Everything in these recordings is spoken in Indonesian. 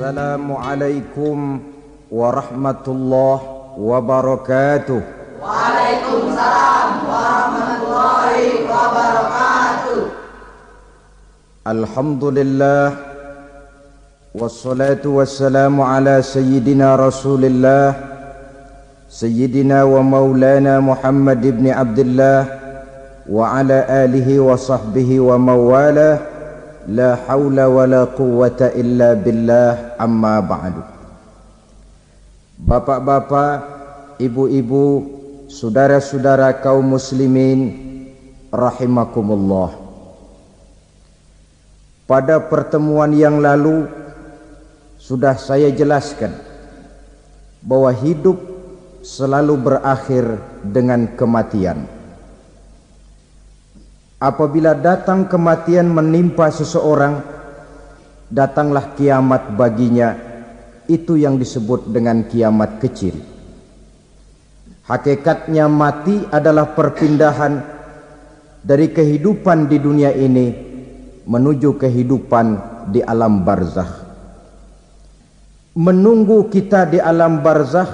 Assalamualaikum warahmatullahi wabarakatuh. Waalaikumsalam warahmatullahi wabarakatuh. Alhamdulillah wassalatu wassalamu ala sayyidina Rasulillah sayyidina wa maulana Muhammad ibn Abdullah wa ala alihi wa sahbihi wa mawalah. La haula wa la quwwata illa billah, amma ba'du. Bapak-bapak, ibu-ibu, saudara-saudara kaum muslimin rahimakumullah. Pada pertemuan yang lalu sudah saya jelaskan bahwa hidup selalu berakhir dengan kematian. Apabila datang kematian menimpa seseorang, datanglah kiamat baginya. Itu yang disebut dengan kiamat kecil. Hakikatnya mati adalah perpindahan dari kehidupan di dunia ini menuju kehidupan di alam barzakh. Menunggu kita di alam barzakh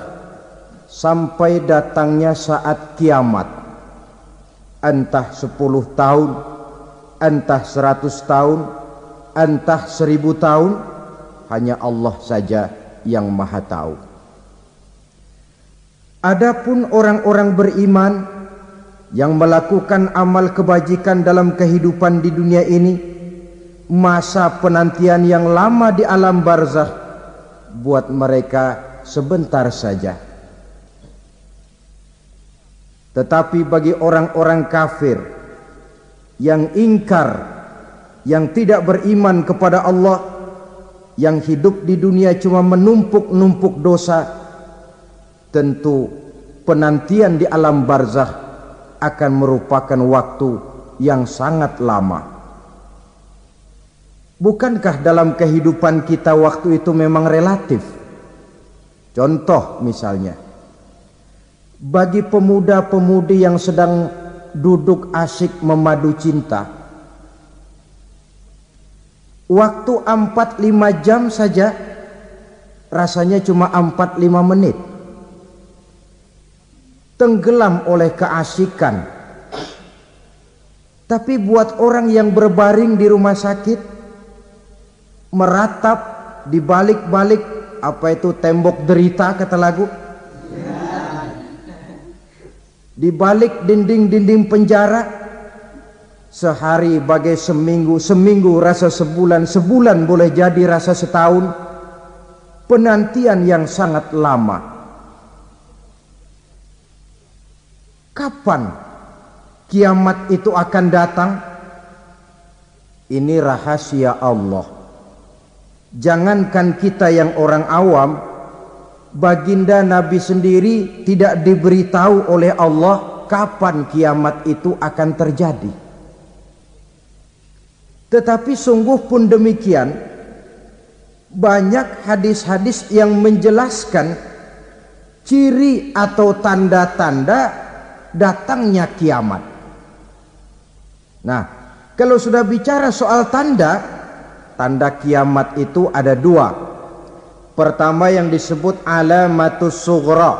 sampai datangnya saat kiamat. Entah 10 tahun, entah 100 tahun, entah 1000 tahun, hanya Allah saja yang maha tahu. Adapun orang-orang beriman yang melakukan amal kebajikan dalam kehidupan di dunia ini, masa penantian yang lama di alam barzakh buat mereka sebentar saja. Tetapi bagi orang-orang kafir yang ingkar, yang tidak beriman kepada Allah, yang hidup di dunia cuma menumpuk-numpuk dosa, tentu penantian di alam barzakh akan merupakan waktu yang sangat lama. Bukankah dalam kehidupan kita waktu itu memang relatif? Contoh misalnya, bagi pemuda-pemudi yang sedang duduk asyik memadu cinta, waktu 4-5 jam saja rasanya cuma 4-5 menit. Tenggelam oleh keasikan. Tapi buat orang yang berbaring di rumah sakit, meratap di balik-balik apa itu tembok derita kata lagu, di balik dinding-dinding penjara, sehari bagai seminggu, seminggu rasa sebulan, sebulan boleh jadi rasa setahun. Penantian yang sangat lama. Kapan kiamat itu akan datang? Ini rahasia Allah. Jangankan kita yang orang awam, baginda Nabi sendiri tidak diberitahu oleh Allah kapan kiamat itu akan terjadi. Tetapi sungguh pun demikian, banyak hadis-hadis yang menjelaskan ciri atau tanda-tanda datangnya kiamat. Nah, kalau sudah bicara soal tanda kiamat itu ada 2. Pertama yang disebut alamatus sughra,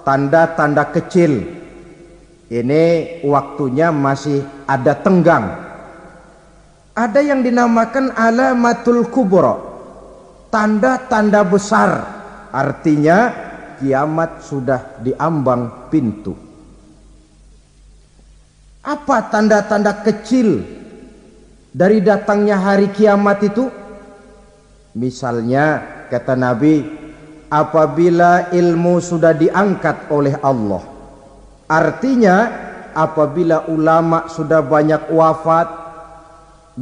tanda-tanda kecil. Ini waktunya masih ada tenggang. Ada yang dinamakan alamatul kubra, tanda-tanda besar. Artinya kiamat sudah diambang pintu. Apa tanda-tanda kecil dari datangnya hari kiamat itu? Misalnya kata Nabi, apabila ilmu sudah diangkat oleh Allah, artinya apabila ulama sudah banyak wafat,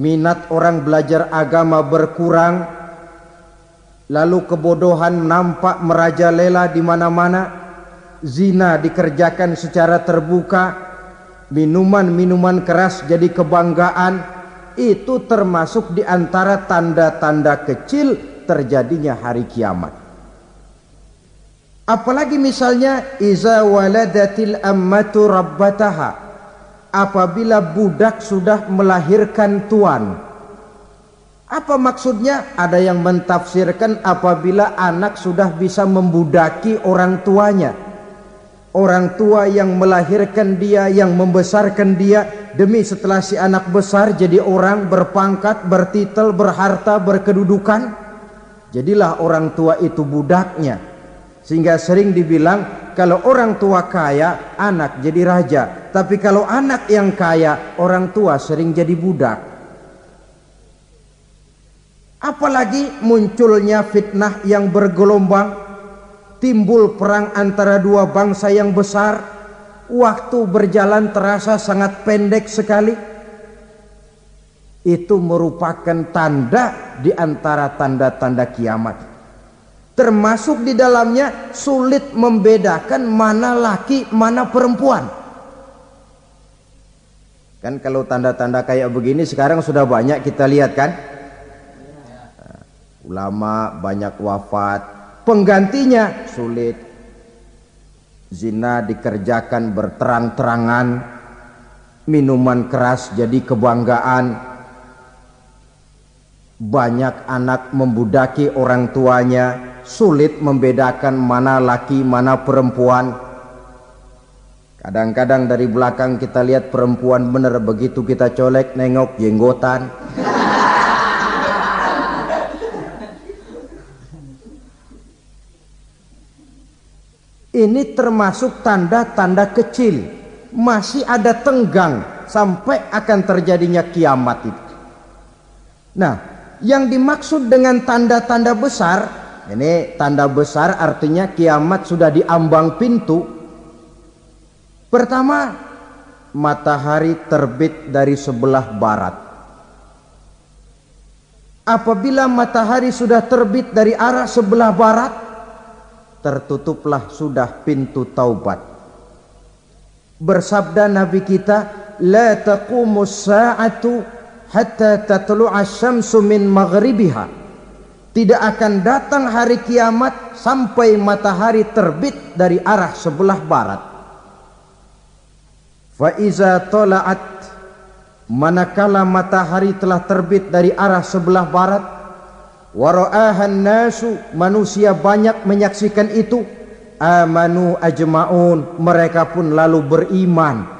minat orang belajar agama berkurang, lalu kebodohan nampak merajalela di mana-mana, zina dikerjakan secara terbuka, minuman-minuman keras jadi kebanggaan, itu termasuk di antara tanda-tanda kecil terjadinya hari kiamat. Apalagi misalnya iza waladatil ammatu rabbataha, apabila budak sudah melahirkan tuan. Apa maksudnya? Ada yang mentafsirkan apabila anak sudah bisa membudaki orang tuanya. Orang tua yang melahirkan dia, yang membesarkan dia, demi setelah si anak besar jadi orang berpangkat, bertitel, berharta, berkedudukan, jadilah orang tua itu budaknya. Sehingga sering dibilang kalau orang tua kaya, anak jadi raja. Tapi kalau anak yang kaya, orang tua sering jadi budak. Apalagi munculnya fitnah yang bergelombang, timbul perang antara dua bangsa yang besar, waktu berjalan terasa sangat pendek sekali. Itu merupakan tanda di antara tanda-tanda kiamat. Termasuk di dalamnya sulit membedakan mana laki, mana perempuan. Kan kalau tanda-tanda kayak begini sekarang sudah banyak kita lihat kan? Ulama banyak wafat, penggantinya sulit. Zina dikerjakan berterang-terangan, minuman keras jadi kebanggaan. Banyak anak membudaki orang tuanya, sulit membedakan mana laki mana perempuan. Kadang-kadang dari belakang kita lihat perempuan bener, begitu kita colek nengok jenggotan. Ini termasuk tanda-tanda kecil, masih ada tenggang sampai akan terjadinya kiamat itu. Nah, yang dimaksud dengan tanda-tanda besar, ini tanda besar artinya kiamat sudah di ambang pintu. Pertama, matahari terbit dari sebelah barat. Apabila matahari sudah terbit dari arah sebelah barat, tertutuplah sudah pintu taubat. Bersabda Nabi kita, la taqumus sa'atu hatta tatlu'a syamsu min maghribiha. Tidak akan datang hari kiamat sampai matahari terbit dari arah sebelah barat. Fa iza tala'at, manakala matahari telah terbit dari arah sebelah barat, wara'ahan nasu, manusia banyak menyaksikan itu, amanu ajma'un, mereka pun lalu beriman.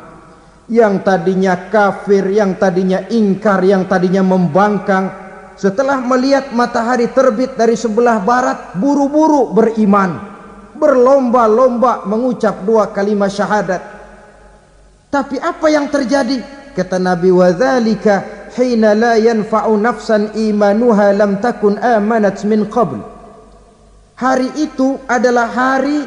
Yang tadinya kafir, yang tadinya ingkar, yang tadinya membangkang, setelah melihat matahari terbit dari sebelah barat, buru-buru beriman, berlomba-lomba mengucap dua kalimat syahadat. Tapi apa yang terjadi? Kata Nabi, wadzalika hina la yanfa'u nafsan imanuha lam takun amanat min qabl. Hari itu adalah hari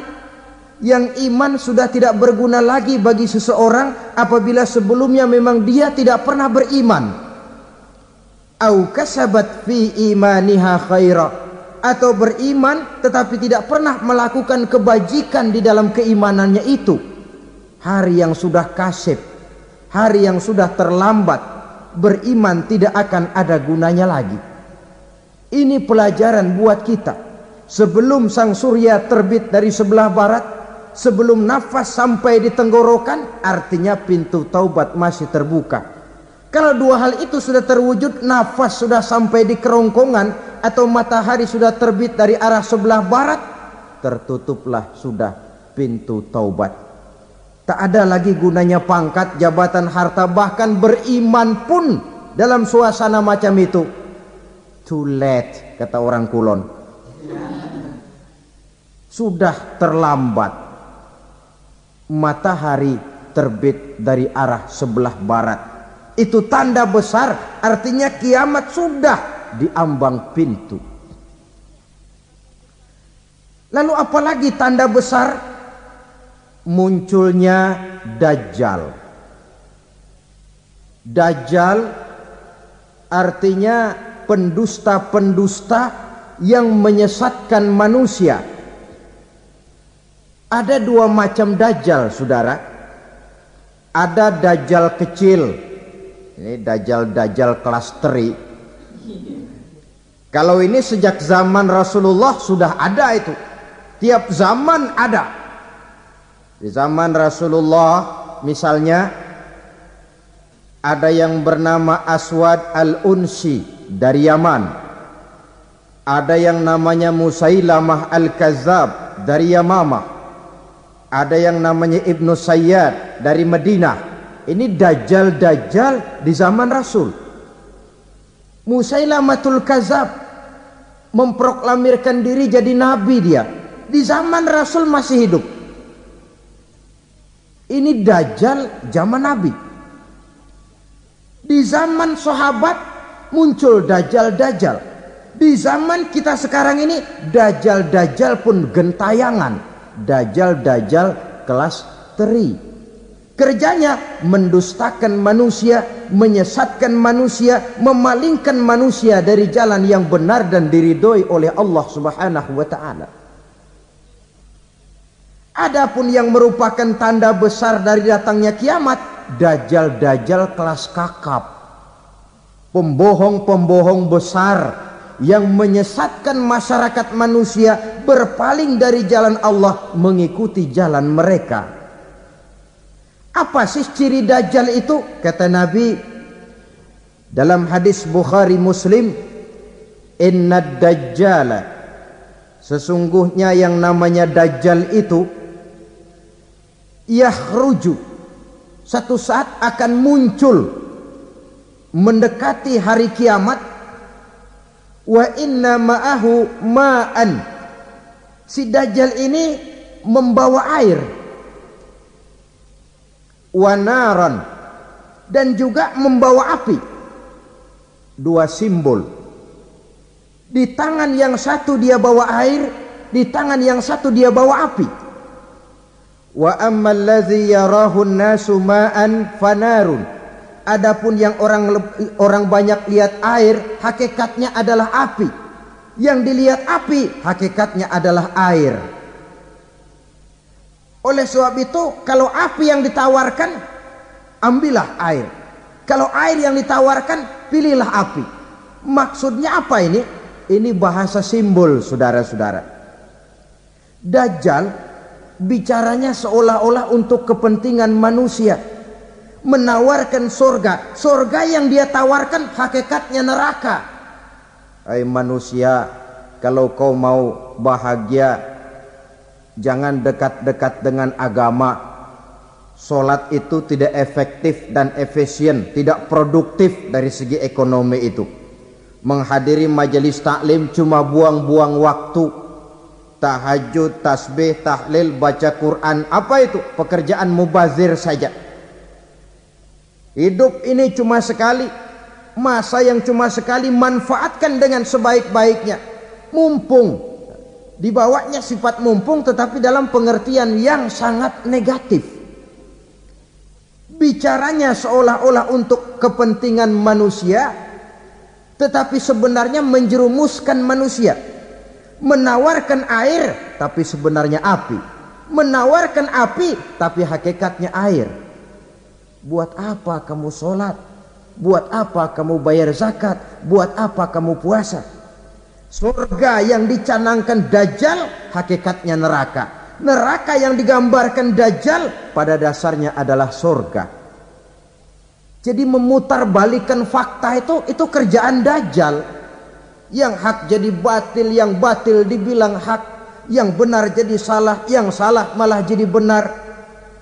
yang iman sudah tidak berguna lagi bagi seseorang apabila sebelumnya memang dia tidak pernah beriman. Au kasabat fi imaniha khaira, atau beriman tetapi tidak pernah melakukan kebajikan di dalam keimanannya itu. Hari yang sudah kasib, hari yang sudah terlambat, beriman tidak akan ada gunanya lagi. Ini pelajaran buat kita. Sebelum sang surya terbit dari sebelah barat, sebelum nafas sampai di tenggorokan, artinya pintu taubat masih terbuka. Kalau dua hal itu sudah terwujud, nafas sudah sampai di kerongkongan atau matahari sudah terbit dari arah sebelah barat, tertutuplah sudah pintu taubat. Tak ada lagi gunanya pangkat, jabatan, harta, bahkan beriman pun dalam suasana macam itu too late, kata orang Kulon. Sudah terlambat. Matahari terbit dari arah sebelah barat, itu tanda besar, artinya kiamat sudah di ambang pintu. Lalu apalagi tanda besar? Munculnya Dajjal. Dajjal artinya pendusta-pendusta yang menyesatkan manusia. Ada dua macam Dajjal, saudara. Ada Dajjal kecil, ini Dajjal kelas teri. Kalau ini sejak zaman Rasulullah sudah ada itu. Tiap zaman ada. Di zaman Rasulullah misalnya ada yang bernama Aswad al-Unsi dari Yaman, ada yang namanya Musailamah Al-Kazzab dari Yamamah, ada yang namanya Ibnu Sayyad dari Madinah. Ini dajjal-dajjal di zaman Rasul. Musailamatul Kazzab memproklamirkan diri jadi nabi, dia di zaman Rasul masih hidup. Ini dajjal zaman Nabi. Di zaman sahabat muncul dajjal-dajjal. Di zaman kita sekarang ini dajjal-dajjal pun gentayangan. Dajjal-dajjal kelas teri. Kerjanya mendustakan manusia, menyesatkan manusia, memalingkan manusia dari jalan yang benar dan diridhoi oleh Allah Subhanahu wa taala. Adapun yang merupakan tanda besar dari datangnya kiamat, dajjal-dajjal kelas kakap, pembohong-pembohong besar yang menyesatkan masyarakat manusia berpaling dari jalan Allah mengikuti jalan mereka. Apa sih ciri dajjal itu? Kata Nabi dalam hadis Bukhari Muslim, innad dajjala, sesungguhnya yang namanya dajjal itu yakhruju, satu saat akan muncul mendekati hari kiamat. Wa inna ma'ahu ma'an, si dajjal ini membawa air, wa naran, dan juga membawa api. Dua simbol. Di tangan yang satu dia bawa air, di tangan yang satu dia bawa api. Wa ammal ladzi yarahu an-nasu ma'an fanarun, adapun yang orang banyak lihat air, hakikatnya adalah api. Yang dilihat api, hakikatnya adalah air. Oleh sebab itu, kalau api yang ditawarkan, ambillah air. Kalau air yang ditawarkan, pilihlah api. Maksudnya apa ini? Ini bahasa simbol, saudara-saudara. Dajjal bicaranya seolah-olah untuk kepentingan manusia, menawarkan surga. Surga yang dia tawarkan hakikatnya neraka. Hai manusia, kalau kau mau bahagia, jangan dekat-dekat dengan agama. Solat itu tidak efektif dan efisien, tidak produktif dari segi ekonomi itu. Menghadiri majelis taklim cuma buang-buang waktu. Tahajud, tasbih, tahlil, baca Quran, apa itu? Pekerjaan mubazir saja. Hidup ini cuma sekali, masa yang cuma sekali, manfaatkan dengan sebaik-baiknya. Mumpung, dibawanya sifat mumpung tetapi dalam pengertian yang sangat negatif. Bicaranya seolah-olah untuk kepentingan manusia, tetapi sebenarnya menjerumuskan manusia. Menawarkan air tapi sebenarnya api, menawarkan api tapi hakikatnya air. Buat apa kamu sholat? Buat apa kamu bayar zakat? Buat apa kamu puasa? Surga yang dicanangkan dajjal hakikatnya neraka. Neraka yang digambarkan dajjal pada dasarnya adalah surga. Jadi memutarbalikkan fakta itu kerjaan dajjal. Yang hak jadi batil, yang batil dibilang hak, yang benar jadi salah, yang salah malah jadi benar.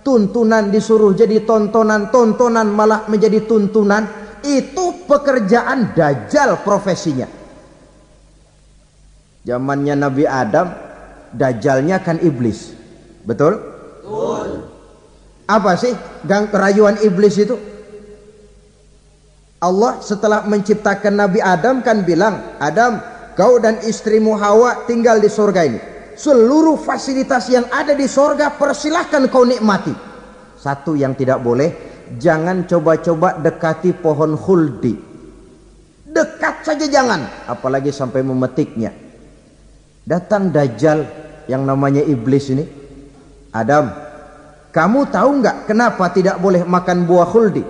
Tuntunan disuruh jadi tontonan, tontonan malah menjadi tuntunan. Itu pekerjaan dajjal profesinya. Zamannya Nabi Adam, dajjalnya kan iblis. Betul? Betul. Apa sih rayuan iblis itu? Allah setelah menciptakan Nabi Adam kan bilang, Adam, kau dan istrimu Hawa tinggal di surga ini. Seluruh fasilitas yang ada di surga persilahkan kau nikmati. Satu yang tidak boleh, jangan coba-coba dekati pohon khuldi. Dekat saja jangan, apalagi sampai memetiknya. Datang dajjal yang namanya iblis ini. Adam, kamu tahu nggak kenapa tidak boleh makan buah khuldi?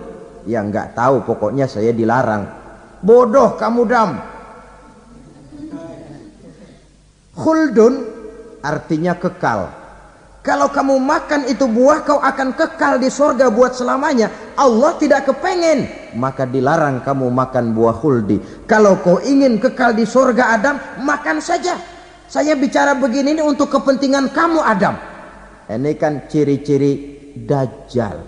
Ya nggak tahu, pokoknya saya dilarang. Bodoh kamu Dam. Khuldun artinya kekal. Kalau kamu makan itu buah, kau akan kekal di surga buat selamanya. Allah tidak kepengen maka dilarang kamu makan buah khuldi. Kalau kau ingin kekal di surga Adam, makan saja. Saya bicara begini ini untuk kepentingan kamu Adam. Ini kan ciri-ciri Dajjal.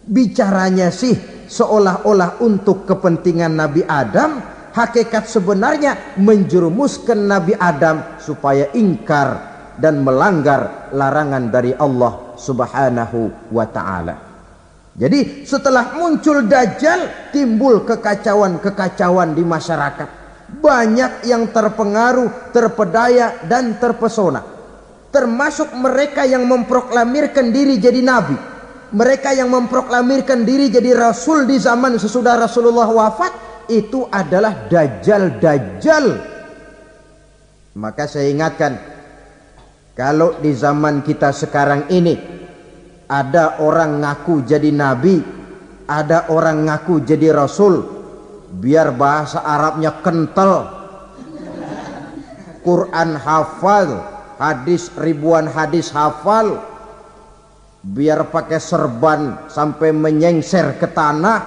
Bicaranya sih seolah-olah untuk kepentingan Nabi Adam, hakikat sebenarnya menjerumuskan Nabi Adam supaya ingkar dan melanggar larangan dari Allah Subhanahu wa ta'ala. Jadi setelah muncul Dajjal, timbul kekacauan-kekacauan di masyarakat. Banyak yang terpengaruh, terpedaya dan terpesona. Termasuk mereka yang memproklamirkan diri jadi nabi, mereka yang memproklamirkan diri jadi rasul di zaman sesudah Rasulullah wafat, itu adalah Dajjal. Maka saya ingatkan, kalau di zaman kita sekarang ini ada orang ngaku jadi nabi, ada orang ngaku jadi rasul, biar bahasa Arabnya kental, Quran hafal, hadis ribuan hadis hafal, biar pakai serban sampai menyengser ke tanah,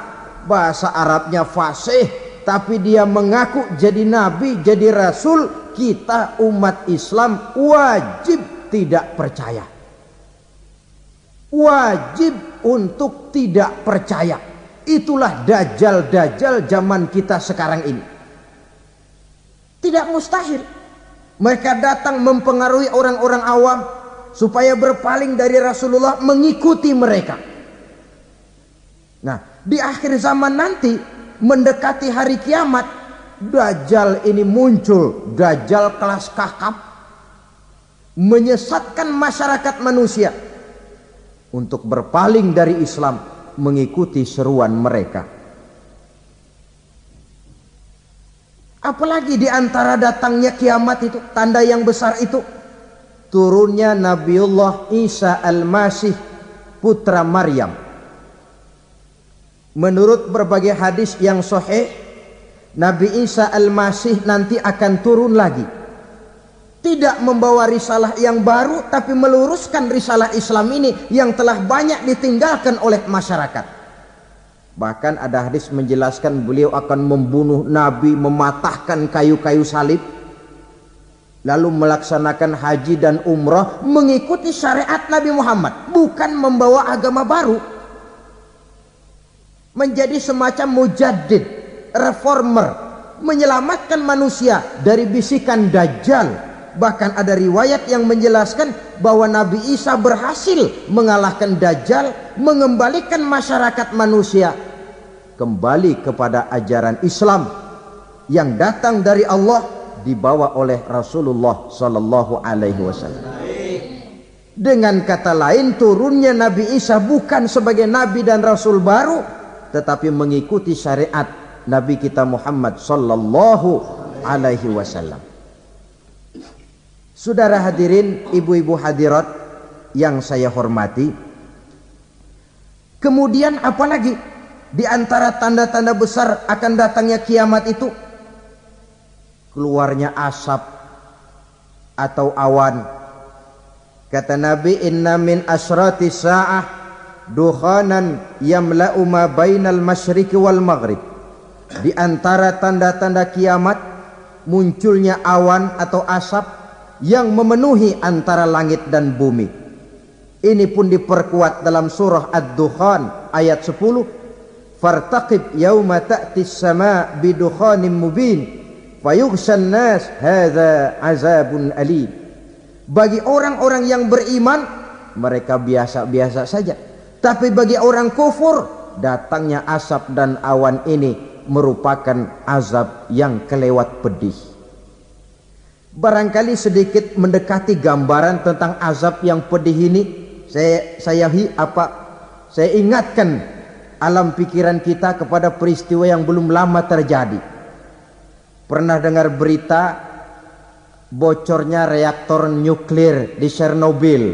bahasa Arabnya fasih, tapi dia mengaku jadi nabi, jadi rasul, kita umat Islam wajib tidak percaya. Wajib untuk tidak percaya. Itulah Dajjal zaman kita sekarang ini. Tidak mustahil mereka datang mempengaruhi orang-orang awam supaya berpaling dari Rasulullah, mengikuti mereka. Nah, di akhir zaman nanti, mendekati hari kiamat, Dajjal ini muncul. Dajjal kelas kakap, menyesatkan masyarakat manusia untuk berpaling dari Islam, mengikuti seruan mereka. Apalagi di antara datangnya kiamat itu, tanda yang besar itu, turunnya Nabiullah Isa Al-Masih, putra Maryam. Menurut berbagai hadis yang sahih, Nabi Isa Al-Masih nanti akan turun lagi. Tidak membawa risalah yang baru, tapi meluruskan risalah Islam ini yang telah banyak ditinggalkan oleh masyarakat. Bahkan ada hadis menjelaskan beliau akan membunuh Nabi, mematahkan kayu-kayu salib, lalu melaksanakan haji dan umrah mengikuti syariat Nabi Muhammad, bukan membawa agama baru. Menjadi semacam mujaddid, reformer, menyelamatkan manusia dari bisikan Dajjal. Bahkan ada riwayat yang menjelaskan bahwa Nabi Isa berhasil mengalahkan Dajjal, mengembalikan masyarakat manusia kembali kepada ajaran Islam yang datang dari Allah, dibawa oleh Rasulullah sallallahu alaihi wasallam. Dengan kata lain, turunnya Nabi Isa bukan sebagai nabi dan rasul baru, tetapi mengikuti syariat Nabi kita Muhammad sallallahu alaihi wasallam. Saudara hadirin, ibu-ibu hadirat yang saya hormati, kemudian apalagi di antara tanda-tanda besar akan datangnya kiamat itu? Keluarnya asap atau awan. Kata Nabi, inna min asyrati sa'ah dukhanan yamla'u ma bainal masyriqi wal maghrib. Di antara tanda-tanda kiamat, munculnya awan atau asap yang memenuhi antara langit dan bumi. Ini pun diperkuat dalam surah Ad-Dukhan ayat 10. Fartaqib yauma ta'tis sama bidukhanim mubin fayughshan nas hadza azabun alim. Bagi orang-orang yang beriman, mereka biasa-biasa saja. Tapi bagi orang kufur, datangnya asap dan awan ini merupakan azab yang kelewat pedih. Barangkali sedikit mendekati gambaran tentang azab yang pedih ini, saya ingatkan alam pikiran kita kepada peristiwa yang belum lama terjadi. Pernah dengar berita bocornya reaktor nuklir di Chernobyl,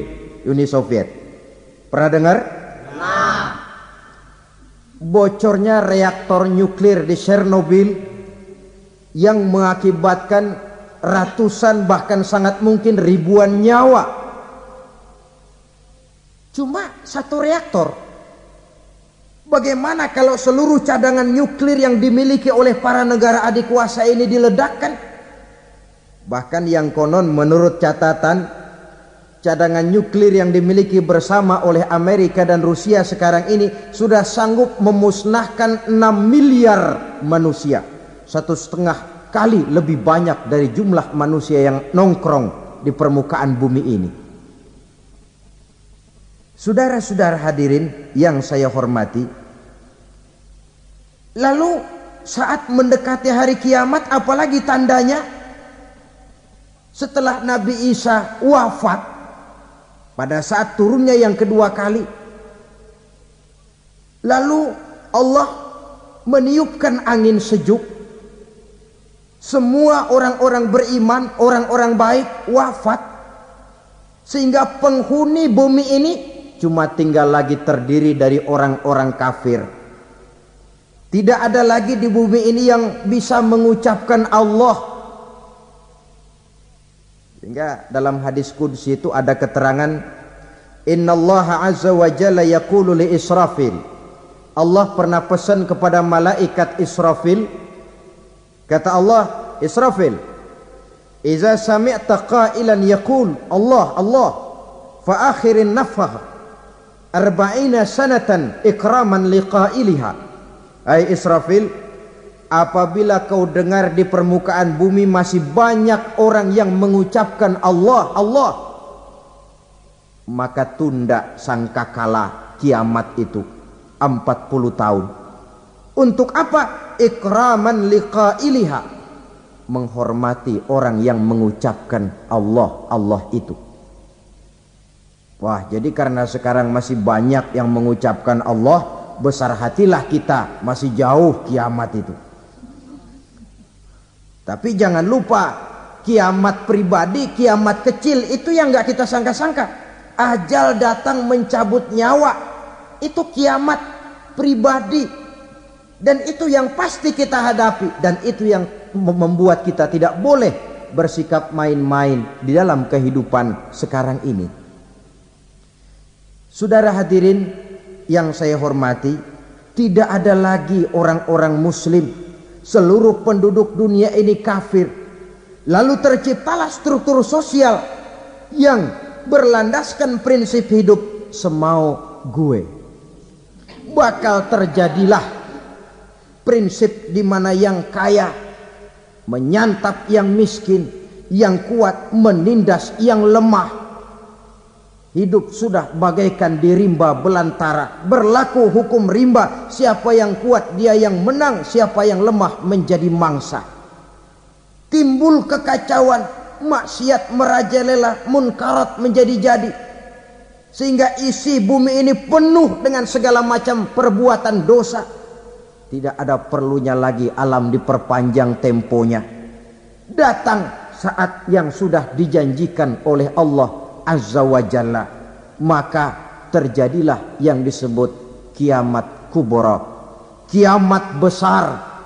Uni Soviet? Pernah dengar? Nah. Bocornya reaktor nuklir di Chernobyl yang mengakibatkan ratusan bahkan sangat mungkin ribuan nyawa. Cuma satu reaktor. Bagaimana kalau seluruh cadangan nuklir yang dimiliki oleh para negara adik kuasa ini diledakkan? Bahkan yang konon menurut catatan, cadangan nuklir yang dimiliki bersama oleh Amerika dan Rusia sekarang ini sudah sanggup memusnahkan 6 miliar manusia. 1,5 kali lebih banyak dari jumlah manusia yang nongkrong di permukaan bumi ini. Saudara-saudara hadirin yang saya hormati, lalu saat mendekati hari kiamat, apalagi tandanya? Setelah Nabi Isa wafat, pada saat turunnya yang kedua kali, lalu Allah meniupkan angin sejuk. Semua orang-orang beriman, orang-orang baik wafat, sehingga penghuni bumi ini cuma tinggal lagi terdiri dari orang-orang kafir. Tidak ada lagi di bumi ini yang bisa mengucapkan Allah. Sehingga dalam hadis qudsi itu ada keterangan, innallaha azza wa jalla yaqulu li Israfil. Allah pernah pesan kepada malaikat Israfil. Kata Allah, Israfil, iza sami'ta qailan yaqul Allah Allah fa akhirin nafkhah 40 sanatan ikraman liqailiha. Hai Israfil, apabila kau dengar di permukaan bumi masih banyak orang yang mengucapkan Allah Allah, maka tunda sangkakala kiamat itu 40 tahun. Untuk apa? Ikraman liqailiha, menghormati orang yang mengucapkan Allah Allah itu. Wah, jadi karena sekarang masih banyak yang mengucapkan Allah, besar hatilah kita, masih jauh kiamat itu. Tapi jangan lupa, kiamat pribadi, kiamat kecil itu yang gak kita sangka-sangka. Ajal datang mencabut nyawa, itu kiamat pribadi. Dan itu yang pasti kita hadapi. Dan itu yang membuat kita tidak boleh bersikap main-main di dalam kehidupan sekarang ini. Saudara hadirin yang saya hormati, tidak ada lagi orang-orang muslim. Seluruh penduduk dunia ini kafir. Lalu terciptalah struktur sosial yang berlandaskan prinsip hidup semau gue. Bakal terjadilah prinsip di mana yang kaya menyantap yang miskin, yang kuat menindas yang lemah. Hidup sudah bagaikan di rimba belantara, berlaku hukum rimba. Siapa yang kuat dia yang menang, siapa yang lemah menjadi mangsa. Timbul kekacauan, maksiat merajalela, munkarat menjadi-jadi, sehingga isi bumi ini penuh dengan segala macam perbuatan dosa. Tidak ada perlunya lagi alam diperpanjang temponya. Datang saat yang sudah dijanjikan oleh Allah Azza wa Jalla, maka terjadilah yang disebut kiamat kubra, kiamat besar,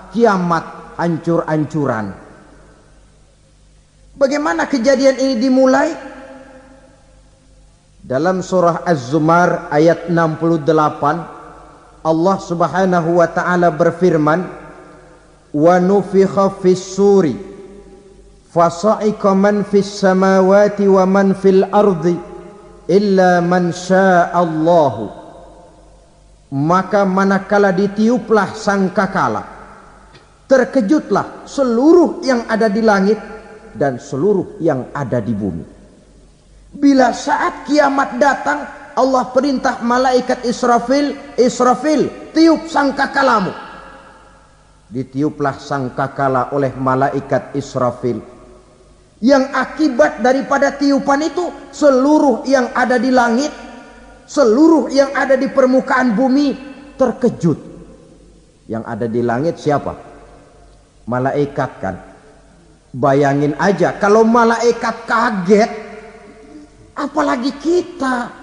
kiamat hancur-hancuran. Bagaimana kejadian ini dimulai? Dalam surah Az-Zumar ayat 68, Allah subhanahu wa ta'ala berfirman, wa nufikha fis suri fasa'iqa man fis samawati wa man fil ardi illa man sya'allahu. Maka manakala ditiuplah sangkakala, terkejutlah seluruh yang ada di langit dan seluruh yang ada di bumi. Bila saat kiamat datang, Allah perintah malaikat Israfil, Israfil, tiup sangkakalamu. Ditiuplah sangkakala oleh malaikat Israfil. Yang akibat daripada tiupan itu, seluruh yang ada di langit, seluruh yang ada di permukaan bumi terkejut. Yang ada di langit siapa? Malaikat kan. Bayangin aja kalau malaikat kaget, apalagi kita.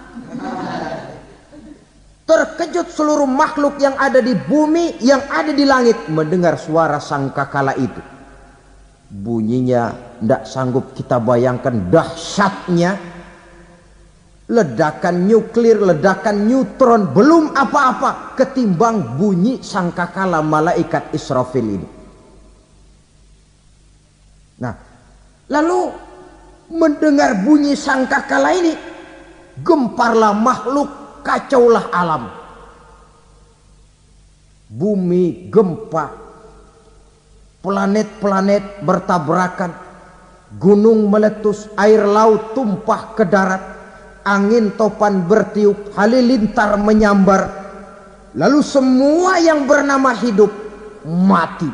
Terkejut seluruh makhluk yang ada di bumi, yang ada di langit mendengar suara sangkakala itu. Bunyinya tidak sanggup kita bayangkan dahsyatnya. ledakan nuklir, ledakan neutron, belum apa-apa ketimbang bunyi sangkakala malaikat Israfil ini. Nah, lalu mendengar bunyi sangkakala ini, gemparlah makhluk, kacaulah alam. Bumi gempa, planet-planet bertabrakan, gunung meletus, air laut tumpah ke darat, angin topan bertiup, halilintar menyambar. Lalu semua yang bernama hidup mati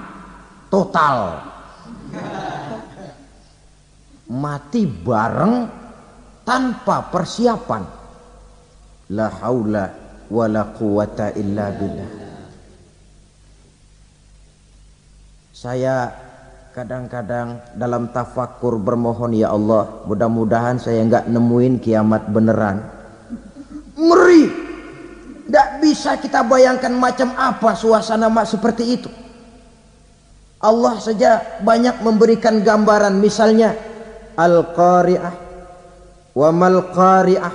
total. Mati bareng tanpa persiapan. La haula wala quwata illa billah. Saya kadang-kadang dalam tafakur bermohon, ya Allah, mudah-mudahan saya enggak nemuin kiamat beneran. Ngeri. Tidak bisa kita bayangkan macam apa suasana seperti itu. Allah saja banyak memberikan gambaran, misalnya Al-Qari'ah, wa mal qari'ah,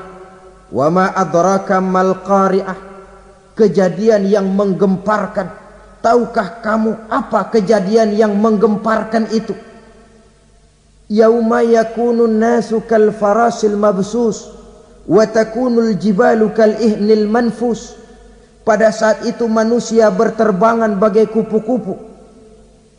wa ma adraka mal qari'ah. Kejadian yang menggemparkan. Tahukah kamu apa kejadian yang menggemparkan itu? Yauma yakunun nasu kal farasil mabsus wa takunul jibalu kal ihnil manfus. Pada saat itu manusia berterbangan bagai kupu-kupu.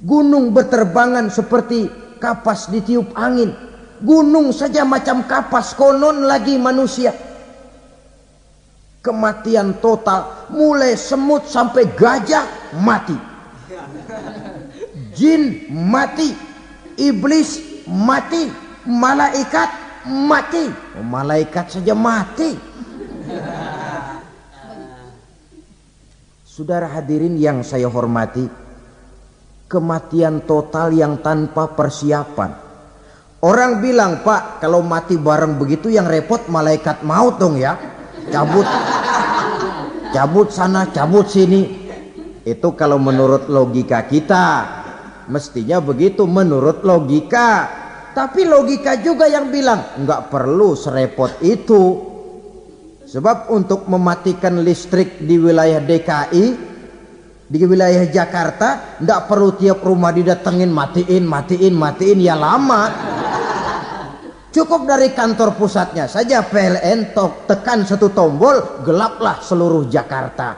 Gunung berterbangan seperti kapas ditiup angin. Gunung saja macam kapas, konon lagi manusia. Kematian total, mulai semut sampai gajah mati, jin mati, iblis mati, malaikat mati. Malaikat saja mati. Saudara hadirin yang saya hormati, kematian total yang tanpa persiapan. Orang bilang, Pak, kalau mati bareng begitu yang repot malaikat maut dong ya. Cabut sana, cabut sini. Itu kalau menurut logika kita, mestinya begitu menurut logika. Tapi logika juga yang bilang nggak perlu serepot itu. Sebab untuk mematikan listrik di wilayah DKI, di wilayah Jakarta, nggak perlu tiap rumah didatengin matiin ya lama. Cukup dari kantor pusatnya saja PLN tekan satu tombol, gelaplah seluruh Jakarta.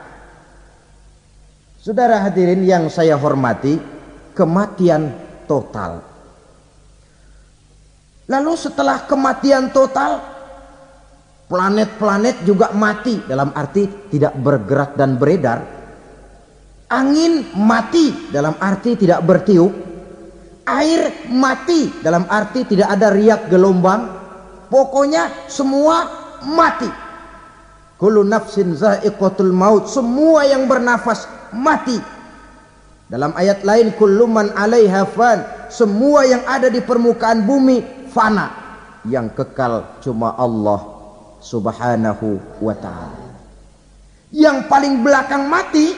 Saudara hadirin yang saya hormati, kematian total. Lalu setelah kematian total, planet-planet juga mati, dalam arti tidak bergerak dan beredar. Angin mati, dalam arti tidak bertiup. Air mati, dalam arti tidak ada riak gelombang. Pokoknya semua mati. Kullu nafsin za'iqatul maut, semua yang bernafas mati. Dalam ayat lain, kullu man 'alaiha fan, semua yang ada di permukaan bumi fana. Yang kekal cuma Allah Subhanahu wa ta'ala. Yang paling belakang mati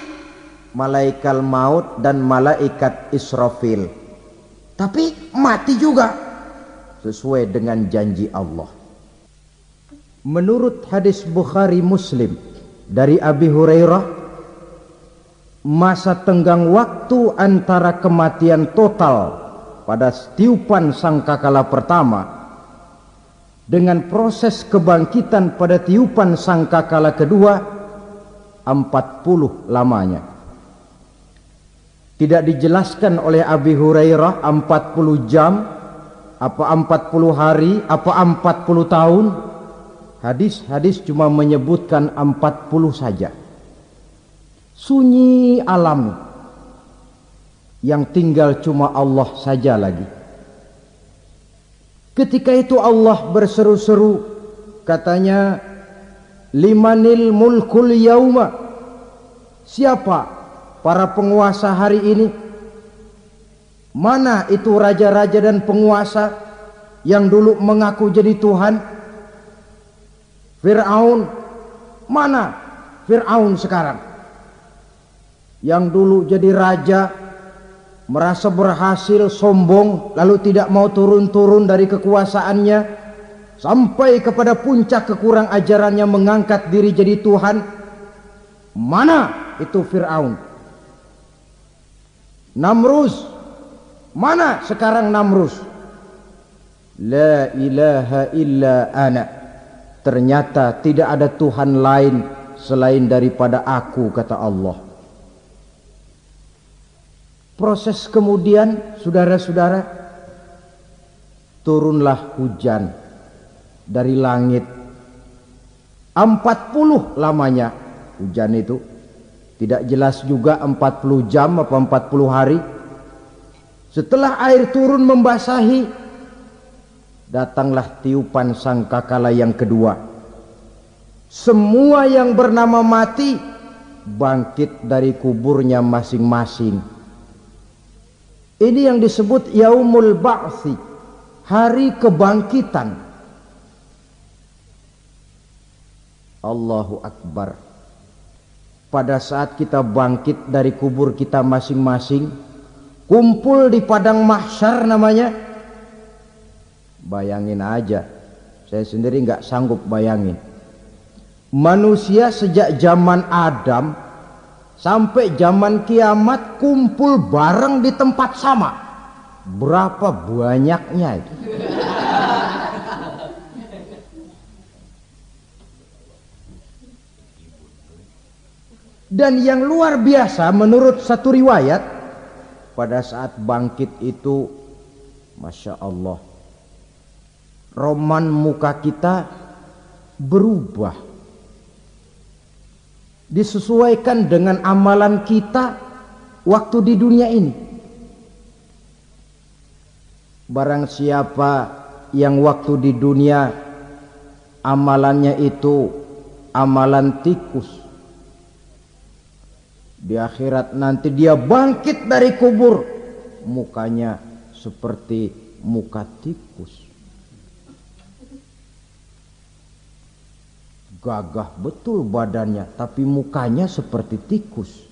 malaikat maut dan malaikat Israfil. Tapi mati juga sesuai dengan janji Allah. Menurut hadis Bukhari Muslim dari Abi Hurairah, masa tenggang waktu antara kematian total pada tiupan sangkakala pertama dengan proses kebangkitan pada tiupan sangkakala kedua 40 lamanya. Tidak dijelaskan oleh Abi Hurairah 40 jam, apa 40 hari, apa 40 tahun. Hadis-hadis cuma menyebutkan 40 saja. Sunyi alam, yang tinggal cuma Allah saja lagi. Ketika itu Allah berseru-seru, katanya, limanil mulkul yauma, siapa para penguasa hari ini? Mana itu raja-raja dan penguasa yang dulu mengaku jadi Tuhan? Fir'aun, mana Fir'aun sekarang? Yang dulu jadi raja, merasa berhasil, sombong, lalu tidak mau turun-turun dari kekuasaannya. sampai kepada puncak kekurang ajarannya mengangkat diri jadi Tuhan. Mana itu Fir'aun? Namrus, mana sekarang Namrus? La ilaha illa ana, ternyata tidak ada Tuhan lain selain daripada aku, kata Allah. Proses kemudian, saudara-saudara, turunlah hujan dari langit. 40 lamanya hujan itu. Tidak jelas juga 40 jam apa 40 hari. Setelah air turun membasahi, datanglah tiupan sangkakala yang kedua. Semua yang bernama mati bangkit dari kuburnya masing-masing. Ini yang disebut Yaumul Ba'thi, hari kebangkitan. Allahu Akbar. Pada saat kita bangkit dari kubur kita masing-masing, kumpul di padang mahsyar namanya. Bayangin aja, saya sendiri nggak sanggup bayangin. Manusia sejak zaman Adam sampai zaman kiamat kumpul bareng di tempat sama. Berapa banyaknya itu? Dan yang luar biasa menurut satu riwayat, pada saat bangkit itu, Masya Allah, roman muka kita berubah, disesuaikan dengan amalan kita waktu di dunia ini. Barang siapa yang waktu di dunia amalannya itu amalan tikus, di akhirat nanti dia bangkit dari kubur, mukanya seperti muka tikus. Gagah betul badannya, tapi mukanya seperti tikus.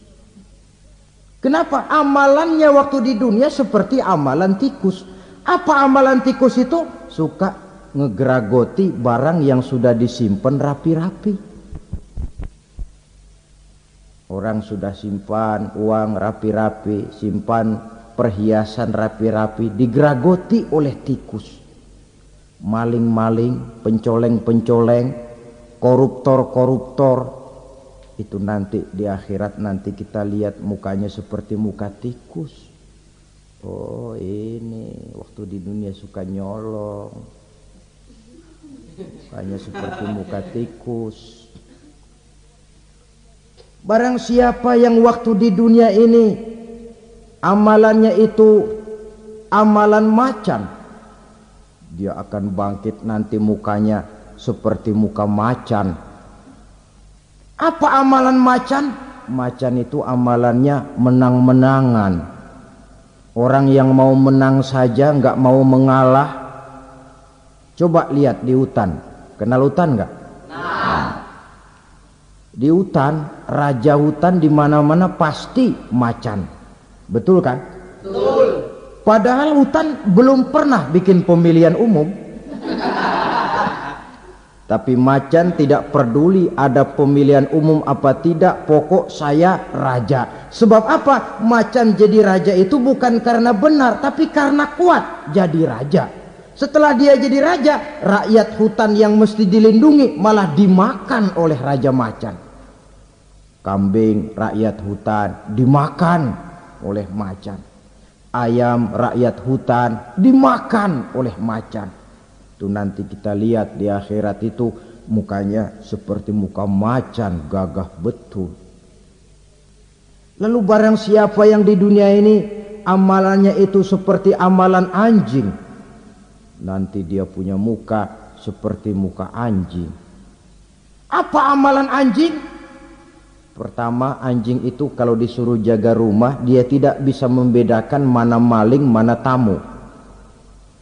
Kenapa? Amalannya waktu di dunia seperti amalan tikus. Apa amalan tikus itu? Suka ngegeragoti barang yang sudah disimpan rapi-rapi. Orang sudah simpan uang rapi-rapi, simpan perhiasan rapi-rapi, digeragoti oleh tikus. Maling-maling, pencoleng-pencoleng, koruptor-koruptor, itu nanti di akhirat nanti kita lihat mukanya seperti muka tikus. Oh, ini waktu di dunia suka nyolong, mukanya seperti muka tikus. Barang siapa yang waktu di dunia ini amalannya itu amalan macan, dia akan bangkit nanti mukanya seperti muka macan. Apa amalan macan? Macan itu amalannya menang-menangan. Orang yang mau menang saja, nggak mau mengalah. Coba lihat di hutan. Kenal hutan nggak? Di hutan, raja hutan di mana-mana pasti macan. Betul kan? Betul. Padahal hutan belum pernah bikin pemilihan umum. Tapi macan tidak peduli ada pemilihan umum apa tidak, pokok saya raja. Sebab apa? Macan jadi raja itu bukan karena benar, tapi karena kuat jadi raja. Setelah dia jadi raja, rakyat hutan yang mesti dilindungi malah dimakan oleh raja macan. Kambing rakyat hutan dimakan oleh macan. Ayam rakyat hutan dimakan oleh macan. Itu nanti kita lihat di akhirat itu mukanya seperti muka macan, gagah betul. Lalu barang siapa yang di dunia ini amalannya itu seperti amalan anjing, nanti dia punya muka seperti muka anjing. Apa amalan anjing? Pertama, anjing itu kalau disuruh jaga rumah, dia tidak bisa membedakan mana maling, mana tamu.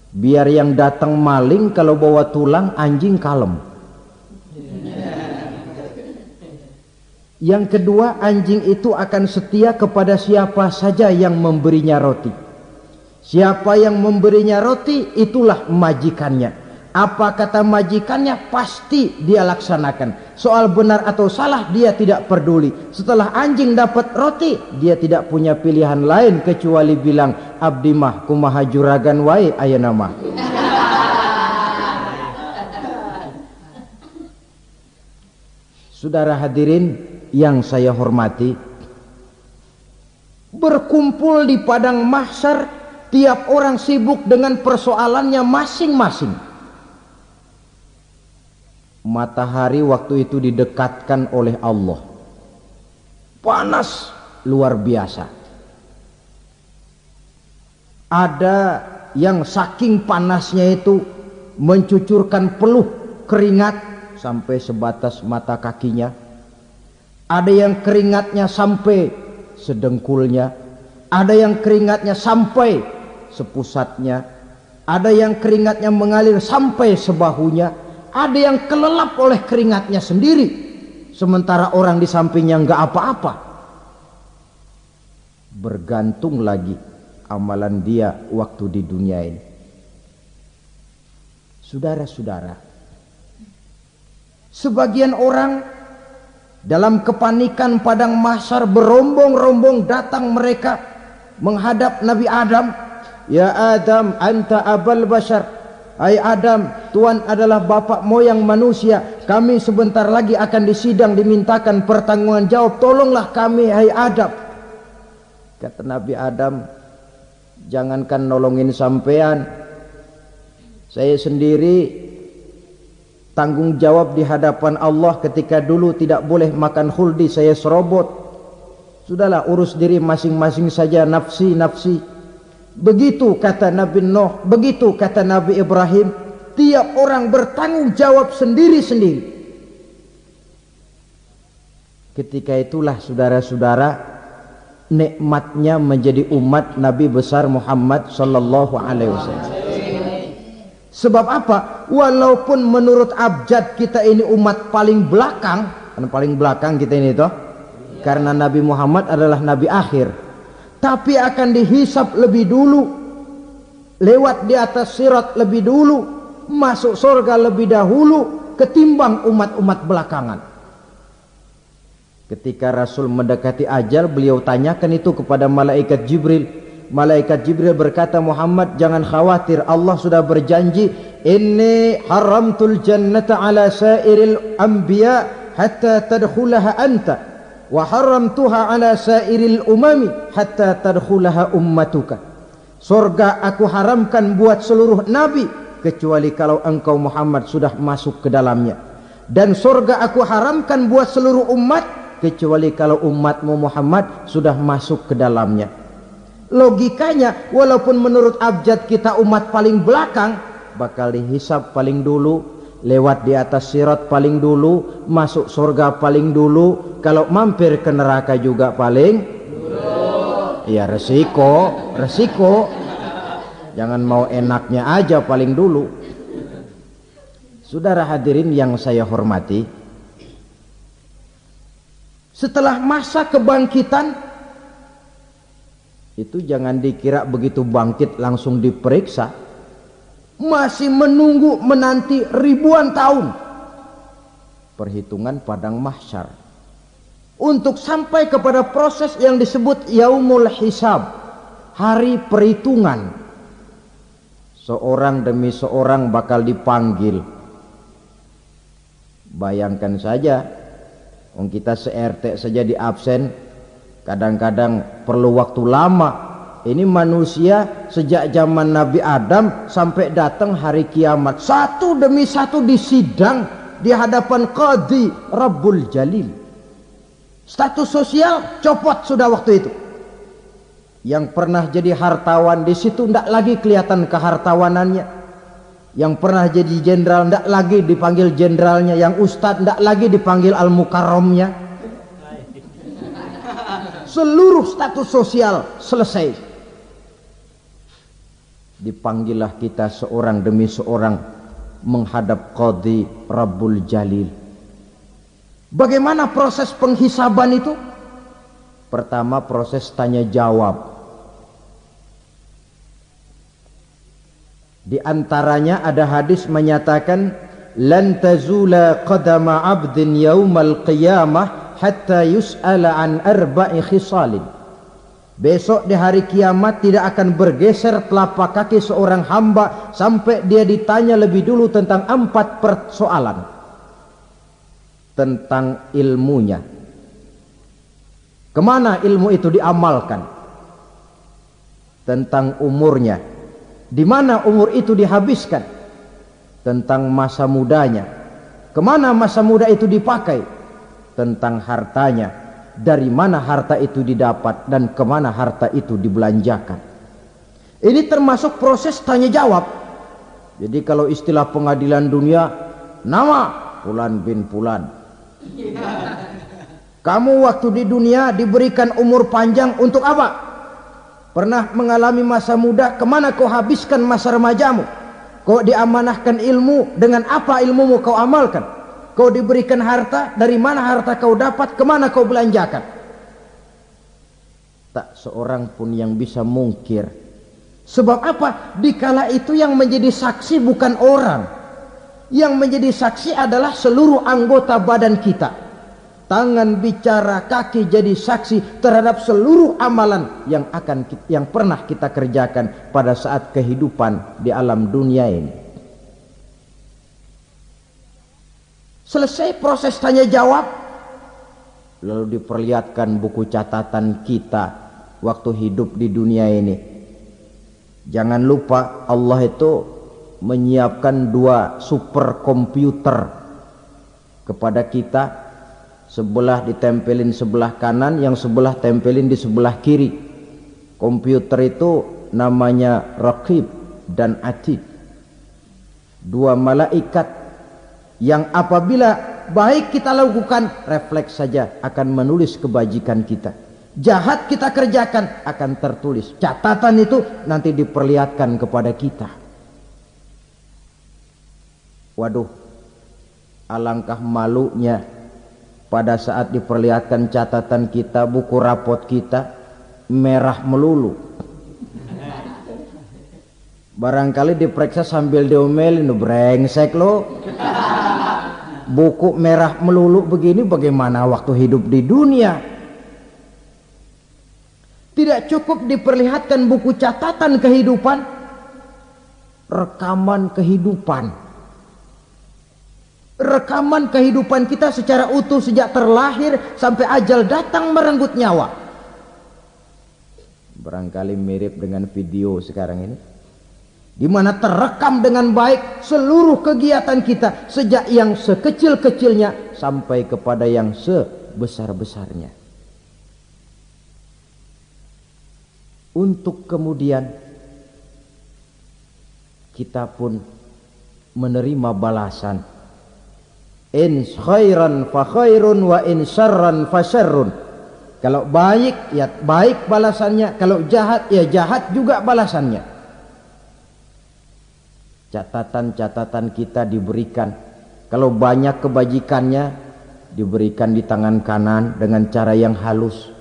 Biar yang datang maling, kalau bawa tulang, anjing kalem. Yang kedua, anjing itu akan setia kepada siapa saja yang memberinya roti. Siapa yang memberinya roti, itulah majikannya. Apa kata majikannya pasti dia laksanakan. Soal benar atau salah dia tidak peduli. Setelah anjing dapat roti, dia tidak punya pilihan lain kecuali bilang, abdi mah kumaha juragan wae ayeuna mah. Saudara hadirin yang saya hormati, berkumpul di padang mahsyar, tiap orang sibuk dengan persoalannya masing-masing. Matahari waktu itu didekatkan oleh Allah, panas luar biasa. Ada yang saking panasnya itu mencucurkan peluh keringat sampai sebatas mata kakinya. Ada yang keringatnya sampai sedengkulnya, ada yang keringatnya sampai sepusatnya, ada yang keringatnya mengalir sampai sebahunya, ada yang kelelap oleh keringatnya sendiri, sementara orang di sampingnya nggak apa-apa. Bergantung lagi amalan dia waktu di dunia ini. Saudara-saudara, sebagian orang dalam kepanikan padang mahsyar berombong-rombong datang mereka menghadap Nabi Adam. Ya Adam, anta abal bashar. Hai Adam, Tuhan adalah bapak moyang manusia. Kami sebentar lagi akan disidang, dimintakan pertanggungan jawab. Tolonglah kami, hai Adam. Kata Nabi Adam, jangankan nolongin sampean, saya sendiri tanggung jawab di hadapan Allah. Ketika dulu tidak boleh makan khuldi, saya serobot. Sudahlah, urus diri masing-masing saja, nafsi. Begitu kata Nabi Nuh, begitu kata Nabi Ibrahim. Tiap orang bertanggung jawab sendiri-sendiri. Ketika itulah saudara-saudara, nikmatnya menjadi umat Nabi besar Muhammad sallallahu alaihi wasallam. Sebab apa? Walaupun menurut abjad kita ini umat paling belakang, kan paling belakang kita ini toh, karena Nabi Muhammad adalah Nabi akhir, tapi akan dihisap lebih dulu, lewat di atas sirat lebih dulu, masuk surga lebih dahulu ketimbang umat-umat belakangan. Ketika Rasul mendekati ajal, beliau tanyakan itu kepada malaikat Jibril. Malaikat Jibril berkata, Muhammad jangan khawatir, Allah sudah berjanji, inni haramtul jannata ala sairil anbiya hatta tadkhulaha anta, wa haramtuha ala sairil umami hatta tadkhulaha ummatuka. Surga aku haramkan buat seluruh nabi kecuali kalau engkau Muhammad sudah masuk ke dalamnya, dan surga aku haramkan buat seluruh umat kecuali kalau umatmu Muhammad sudah masuk ke dalamnya. Logikanya, walaupun menurut abjad kita umat paling belakang, bakal dihisap paling dulu, lewat di atas sirat paling dulu, masuk surga paling dulu, kalau mampir ke neraka juga paling dulu. Ya resiko. Jangan mau enaknya aja paling dulu. Saudara hadirin yang saya hormati, setelah masa kebangkitan itu jangan dikira begitu bangkit langsung diperiksa. Masih menunggu menanti ribuan tahun perhitungan padang mahsyar untuk sampai kepada proses yang disebut yaumul hisab, hari perhitungan. Seorang demi seorang bakal dipanggil. Bayangkan saja, kita se-RT saja di absen, kadang-kadang perlu waktu lama. Ini manusia sejak zaman Nabi Adam sampai datang hari kiamat, satu demi satu disidang di hadapan Qadhi Rabbul Jalil. Status sosial copot sudah waktu itu. Yang pernah jadi hartawan di situ tidak lagi kelihatan kehartawanannya. Yang pernah jadi jenderal tidak lagi dipanggil jenderalnya. Yang ustadz tidak lagi dipanggil al-mukarramnya. Seluruh status sosial selesai. Dipanggillah kita seorang demi seorang menghadap Qadhi Rabbul Jalil. Bagaimana proses penghisaban itu? Pertama, proses tanya jawab. Di antaranya ada hadis menyatakan lan tazula qadama 'abdin yaumal qiyamah hatta yus'ala an arba'i khisalin. Besok di hari kiamat tidak akan bergeser telapak kaki seorang hamba sampai dia ditanya lebih dulu tentang 4 persoalan. Tentang ilmunya. Kemana ilmu itu diamalkan? Tentang umurnya. Di mana umur itu dihabiskan? Tentang masa mudanya. Kemana masa muda itu dipakai? Tentang hartanya. Dari mana harta itu didapat dan kemana harta itu dibelanjakan. Ini termasuk proses tanya jawab. Jadi kalau istilah pengadilan dunia, nama Fulan bin Fulan. Kamu waktu di dunia diberikan umur panjang untuk apa? Pernah mengalami masa muda, kemana kau habiskan masa remajamu? Kau diamanahkan ilmu, dengan apa ilmumu kau amalkan? Kau diberikan harta, dari mana harta kau dapat, kemana kau belanjakan? Tak seorang pun yang bisa mungkir. Sebab apa? Dikala itu yang menjadi saksi bukan orang. Yang menjadi saksi adalah seluruh anggota badan kita. Tangan bicara, kaki jadi saksi terhadap seluruh amalan yang pernah kita kerjakan pada saat kehidupan di alam dunia ini. Selesai proses tanya jawab, lalu diperlihatkan buku catatan kita waktu hidup di dunia ini. Jangan lupa Allah itu menyiapkan 2 superkomputer kepada kita. Sebelah ditempelin sebelah kanan, yang sebelah tempelin di sebelah kiri. Komputer itu namanya Raqib dan Atid. 2 malaikat yang apabila baik kita lakukan, refleks saja akan menulis kebajikan kita. Jahat kita kerjakan, akan tertulis. Catatan itu nanti diperlihatkan kepada kita. Waduh, alangkah malunya pada saat diperlihatkan catatan kita, buku rapot kita merah melulu. Barangkali diperiksa sambil diomelin, brengsek lo. Buku merah melulu begini bagaimana waktu hidup di dunia? Tidak cukup diperlihatkan buku catatan kehidupan, rekaman kehidupan. Rekaman kehidupan kita secara utuh sejak terlahir sampai ajal datang merenggut nyawa. Barangkali mirip dengan video sekarang ini, di mana terekam dengan baik seluruh kegiatan kita sejak yang sekecil-kecilnya sampai kepada yang sebesar-besarnya. Untuk kemudian kita pun menerima balasan. In khairan fa khairun wa in syarran fa syarrun. Kalau baik ya baik balasannya, kalau jahat ya jahat juga balasannya. Catatan-catatan kita diberikan. Kalau banyak kebajikannya diberikan di tangan kanan dengan cara yang halus.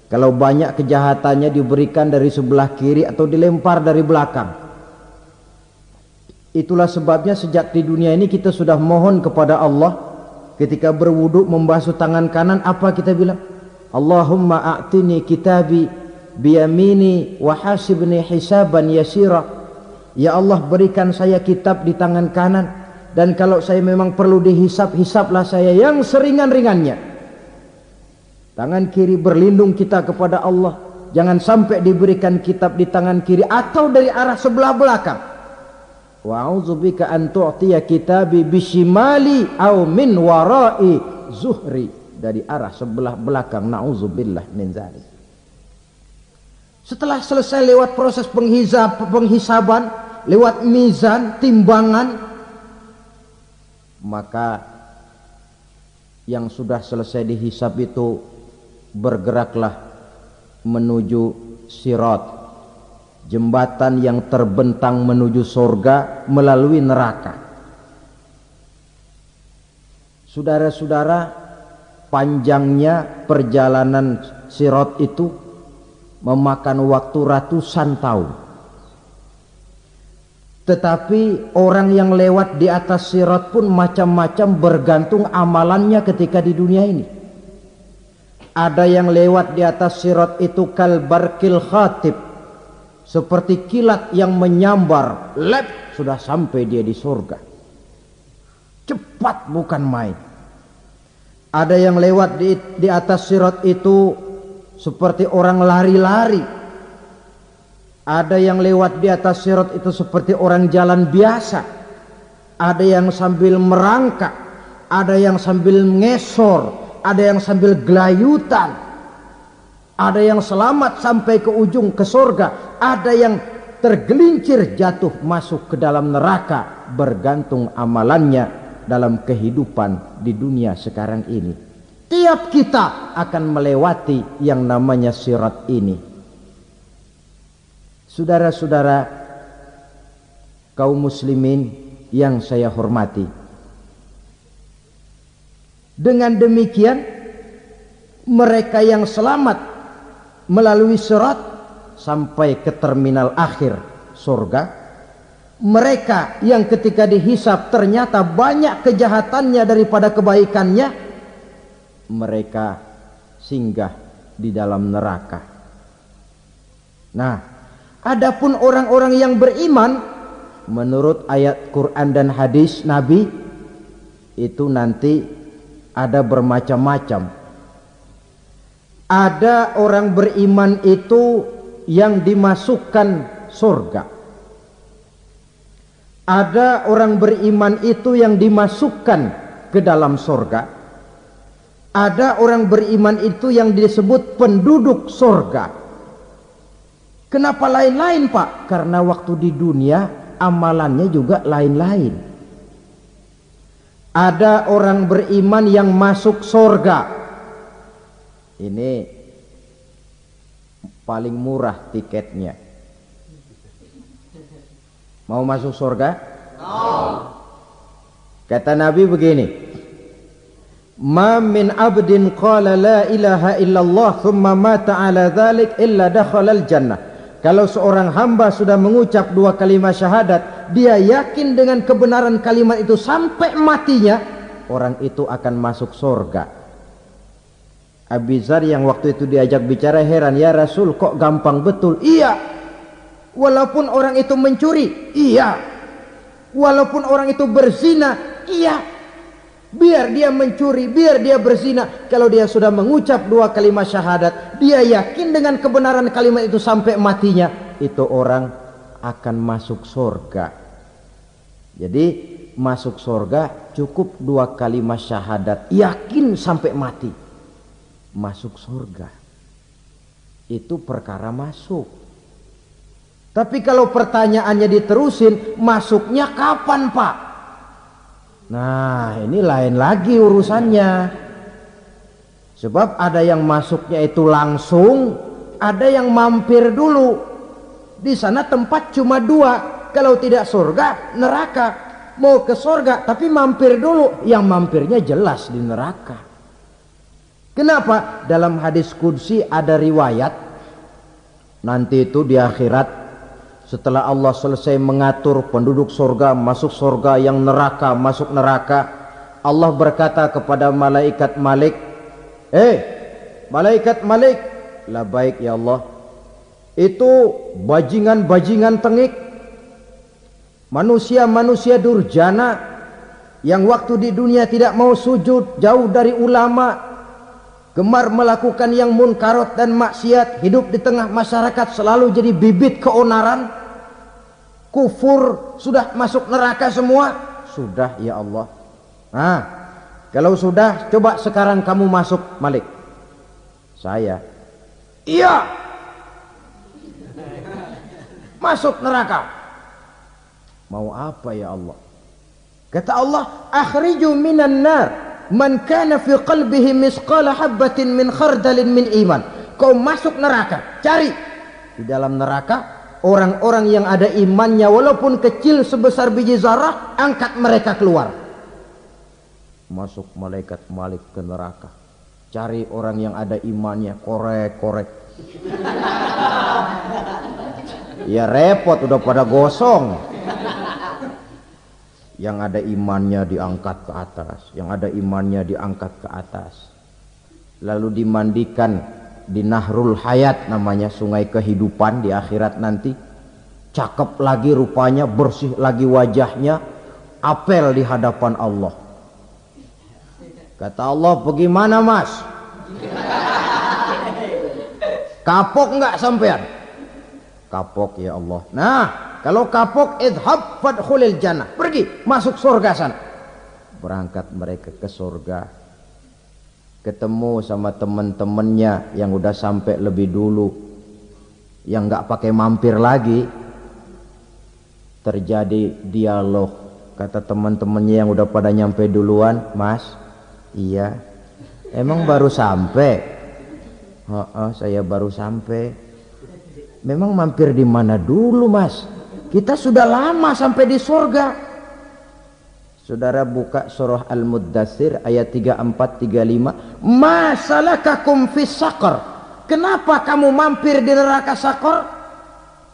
Kalau banyak kejahatannya diberikan dari sebelah kiri atau dilempar dari belakang. Itulah sebabnya sejak di dunia ini kita sudah mohon kepada Allah. Ketika berwudu membasuh tangan kanan, apa kita bilang? Allahumma a'tini kitabi biyamini wa hasibni hisaban yasira. Ya Allah, berikan saya kitab di tangan kanan, dan kalau saya memang perlu dihisap, hisaplah saya yang seringan-ringannya. Tangan kiri berlindung kita kepada Allah. Jangan sampai diberikan kitab di tangan kiri atau dari arah sebelah belakang. Wa a'udzubika an tu'tiya kitabi bishimali aw min wara'i zuhri, dari arah sebelah belakang. Na'udzubillah min dzalik. Setelah selesai lewat proses penghisaban, lewat mizan, timbangan, maka yang sudah selesai dihisab itu bergeraklah menuju sirat, jembatan yang terbentang menuju surga melalui neraka. Saudara-saudara, panjangnya perjalanan sirat itu memakan waktu ratusan tahun. Tetapi orang yang lewat di atas sirat pun macam-macam, bergantung amalannya ketika di dunia ini. Ada yang lewat di atas sirat itu kal barkil khatib, seperti kilat yang menyambar, lep, sudah sampai dia di surga. Cepat bukan main. Ada yang lewat di atas sirat itu seperti orang lari-lari. Ada yang lewat di atas sirat itu seperti orang jalan biasa. Ada yang sambil merangkak, ada yang sambil ngesor, ada yang sambil gelayutan. Ada yang selamat sampai ke ujung ke surga, ada yang tergelincir jatuh masuk ke dalam neraka, bergantung amalannya dalam kehidupan di dunia sekarang ini. Tiap kita akan melewati yang namanya sirat ini. Saudara-saudara kaum muslimin yang saya hormati, dengan demikian mereka yang selamat melalui sirat sampai ke terminal akhir surga, mereka yang ketika dihisab ternyata banyak kejahatannya daripada kebaikannya, mereka singgah di dalam neraka. Nah, adapun orang-orang yang beriman menurut ayat Quran dan hadis Nabi itu nanti ada bermacam-macam. Ada orang beriman itu yang dimasukkan surga. Ada orang beriman itu yang dimasukkan ke dalam surga. Ada orang beriman itu yang disebut penduduk surga. Kenapa lain-lain, Pak? Karena waktu di dunia amalannya juga lain-lain. Ada orang beriman yang masuk surga. Ini paling murah tiketnya. Mau masuk surga? Kata Nabi begini, ma min abdin qala la ilaha illallah thumma mata ala dhalik illa dakhalal jannah. Kalau seorang hamba sudah mengucap dua kalimat syahadat, dia yakin dengan kebenaran kalimat itu sampai matinya, orang itu akan masuk surga. Abi Dzar yang waktu itu diajak bicara heran, ya Rasul kok gampang betul? Iya, walaupun orang itu mencuri, iya, walaupun orang itu berzina, iya, biar dia mencuri, biar dia berzina, kalau dia sudah mengucap dua kalimat syahadat, dia yakin dengan kebenaran kalimat itu sampai matinya, itu orang akan masuk surga. Jadi masuk surga cukup dua kalimat syahadat, yakin sampai mati, masuk surga. Itu perkara masuk. Tapi kalau pertanyaannya diterusin, masuknya kapan, Pak? Nah, ini lain lagi urusannya. Sebab ada yang masuknya itu langsung, ada yang mampir dulu. Di sana tempat cuma dua, kalau tidak surga, neraka. Mau ke surga tapi mampir dulu, yang mampirnya jelas di neraka. Kenapa? Dalam hadis qudsi ada riwayat, nanti itu di akhirat, setelah Allah selesai mengatur penduduk surga masuk surga, yang neraka masuk neraka, Allah berkata kepada malaikat Malik, malaikat Malik, labaik ya Allah, itu bajingan-bajingan tengik, manusia-manusia durjana yang waktu di dunia tidak mau sujud, jauh dari ulama, gemar melakukan yang munkarat dan maksiat, hidup di tengah masyarakat selalu jadi bibit keonaran, kufur, sudah masuk neraka semua. Sudah ya Allah. Nah, kalau sudah, coba sekarang kamu masuk, Malik. Saya, iya, masuk neraka. Mau apa ya Allah? Kata Allah, akhriju minan nar man kana fi qalbihi misqala habatin min khardalin min iman. Kau masuk neraka, cari di dalam neraka orang-orang yang ada imannya walaupun kecil sebesar biji zarah, angkat mereka keluar. Masuk malaikat Malik ke neraka, cari orang yang ada imannya, korek-korek. Ya repot, udah pada gosong. Yang ada imannya diangkat ke atas, yang ada imannya diangkat ke atas. Lalu dimandikan di Nahrul Hayat, namanya sungai kehidupan di akhirat nanti. Cakep lagi rupanya, bersih lagi wajahnya, apel di hadapan Allah. Kata Allah, bagaimana mas? Kapok nggak sampean? Kapok ya Allah. Nah, kalau kapok, idhab fadkhulil jannah, pergi masuk surga sana. Berangkat mereka ke surga, ketemu sama teman-temannya yang udah sampai lebih dulu, yang nggak pakai mampir lagi. Terjadi dialog. Kata teman-temannya yang udah pada nyampe duluan, mas, iya, emang baru sampai? Saya baru sampai. Memang mampir di mana dulu mas? Kita sudah lama sampai di surga. Saudara buka surah Al-Muddatsir ayat 34-35. Ma salakakum fis saqar? Kenapa kamu mampir di neraka Saqar?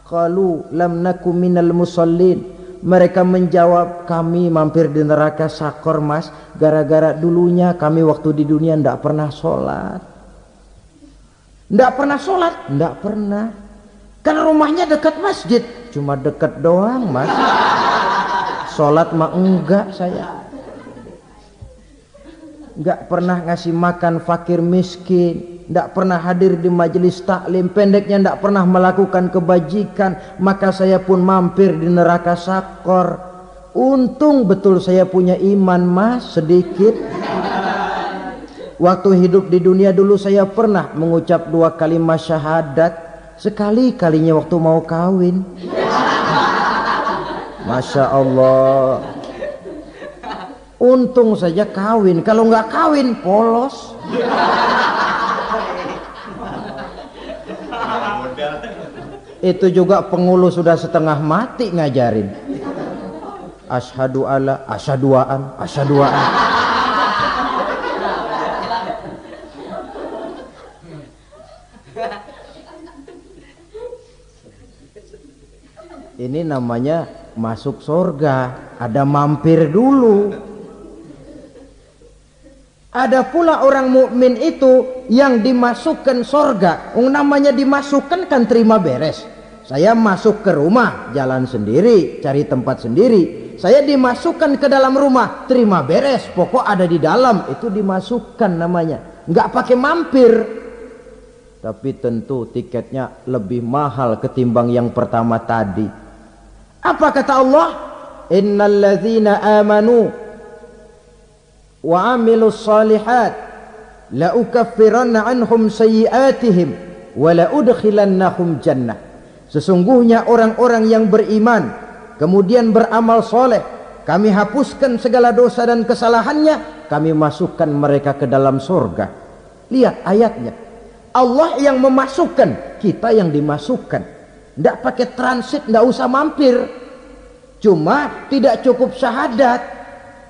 Qalu lam naku minal musallin. Mereka menjawab, kami mampir di neraka Saqar mas, gara-gara dulunya kami waktu di dunia ndak pernah sholat. Ndak pernah sholat? Ndak pernah. Kan rumahnya dekat masjid, cuma dekat doang mas. Sholat mah enggak saya. Enggak pernah ngasih makan fakir miskin, enggak pernah hadir di majelis taklim, pendeknya enggak pernah melakukan kebajikan. Maka saya pun mampir di neraka Saqar. Untung betul saya punya iman mas, sedikit. Waktu hidup di dunia dulu saya pernah mengucap 2 kalimat syahadat, sekali-kalinya waktu mau kawin. Masya Allah. Untung saja kawin, kalau nggak kawin polos. Itu juga pengulu sudah setengah mati ngajarin. Asyhadu alla, asyaduaan, asyaduaan. Ini namanya masuk surga, ada mampir dulu. Ada pula orang mukmin itu yang dimasukkan surga. Namanya dimasukkan kan terima beres. Saya masuk ke rumah, jalan sendiri, cari tempat sendiri. Saya dimasukkan ke dalam rumah, terima beres, pokok ada di dalam, itu dimasukkan namanya. Nggak pakai mampir. Tapi tentu tiketnya lebih mahal ketimbang yang pertama tadi. Apa kata Allah? Innal ladzina amanu wa amilus salihat la ukaffiranna anhum sayyi'atihim wa la udkhilannahum jannah. Sesungguhnya orang-orang yang beriman kemudian beramal soleh, kami hapuskan segala dosa dan kesalahannya, kami masukkan mereka ke dalam surga. Lihat ayatnya, Allah yang memasukkan, kita yang dimasukkan. Tidak pakai transit, tidak usah mampir. Cuma tidak cukup syahadat,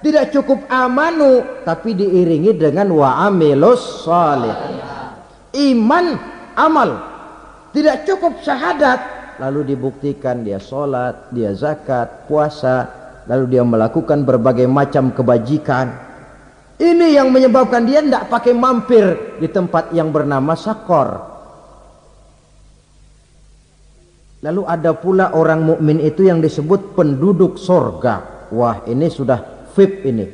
tidak cukup amanu, tapi diiringi dengan wa amilus salih. Iman, amal. Tidak cukup syahadat, lalu dibuktikan dia sholat, dia zakat, puasa, lalu dia melakukan berbagai macam kebajikan. Ini yang menyebabkan dia tidak pakai mampir di tempat yang bernama Saqar. Lalu ada pula orang mukmin itu yang disebut penduduk sorga. Wah, ini sudah VIP ini.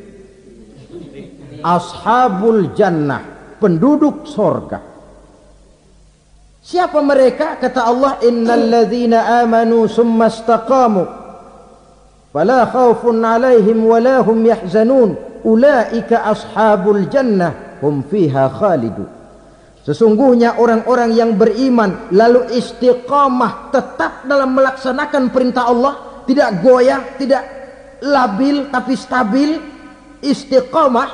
Ashabul jannah, penduduk sorga. Siapa mereka? Kata Allah, innal ladzina amanu summa istaqamu fala khaufun alaihim wala hum yahzanun ulaika ashabul jannah hum fiha khalidun. Sesungguhnya orang-orang yang beriman lalu istiqamah, tetap dalam melaksanakan perintah Allah, tidak goyah, tidak labil tapi stabil, istiqamah,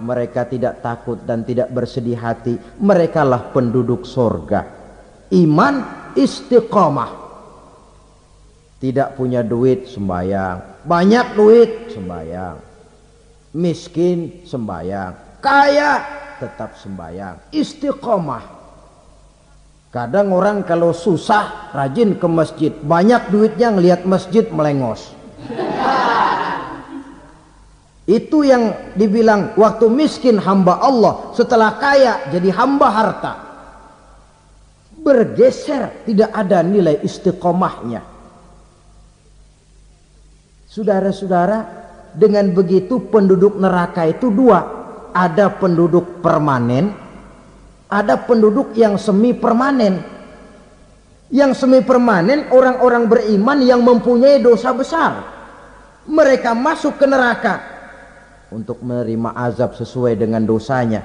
mereka tidak takut dan tidak bersedih hati. Merekalah penduduk surga. Iman, istiqamah. Tidak punya duit, sembayang. Banyak duit, sembayang. Miskin, sembayang. Kaya, tetap sembayang. Istiqamah. Kadang orang kalau susah rajin ke masjid, banyak duitnya ngelihat masjid melengos. Itu yang dibilang waktu miskin hamba Allah, setelah kaya jadi hamba harta. Bergeser, tidak ada nilai istiqomahnya. Saudara-saudara, dengan begitu penduduk neraka itu dua. Ada penduduk permanen, ada penduduk yang semi permanen. Yang semi permanen orang-orang beriman yang mempunyai dosa besar. Mereka masuk ke neraka untuk menerima azab sesuai dengan dosanya.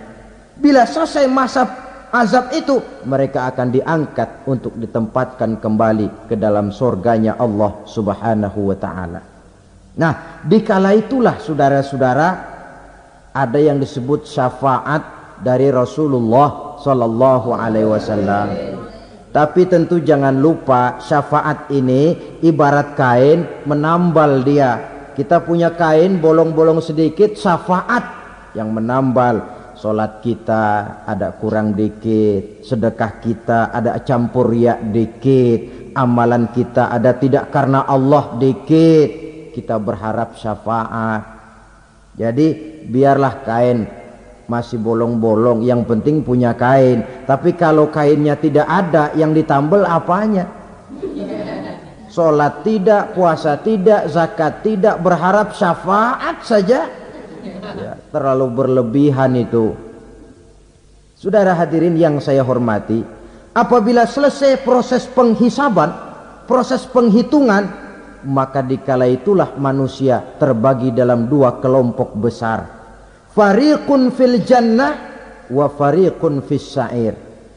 Bila selesai masa azab itu, mereka akan diangkat untuk ditempatkan kembali ke dalam surganya Allah Subhanahu wa ta'ala. Nah, dikala itulah saudara-saudara, ada yang disebut syafaat dari Rasulullah Sallallahu Alaihi Wasallam. Tapi tentu jangan lupa, syafaat ini ibarat kain menambal dia. Kita punya kain bolong-bolong sedikit, syafaat yang menambal. Solat kita ada kurang dikit, sedekah kita ada campur riak dikit, amalan kita ada tidak karena Allah dikit, kita berharap syafaat. Jadi biarlah kain masih bolong-bolong, yang penting punya kain. Tapi kalau kainnya tidak ada, yang ditambal apanya? Sholat tidak, puasa tidak, zakat tidak, berharap syafaat saja, ya, terlalu berlebihan itu. Saudara hadirin yang saya hormati, apabila selesai proses penghisaban, proses penghitungan, maka dikala itulah manusia terbagi dalam dua kelompok besar. Fariqun fil jannah wa fariqun fis sa'ir.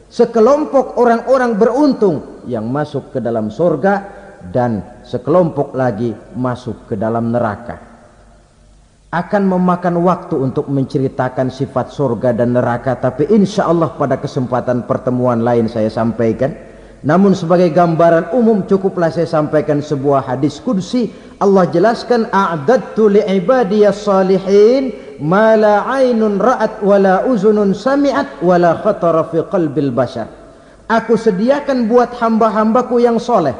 Sekelompok orang-orang beruntung yang masuk ke dalam surga, dan sekelompok lagi masuk ke dalam neraka. Akan memakan waktu untuk menceritakan sifat surga dan neraka, tapi insya Allah pada kesempatan pertemuan lain saya sampaikan. Namun sebagai gambaran umum cukuplah saya sampaikan sebuah hadis qudsi. Allah jelaskan, a'dadtu li'ibadiyas salihin ma la aynun ra'at wa la uzunun sami'at wa la khatara fi qalbil bashar. Aku sediakan buat hamba-hambaku yang soleh,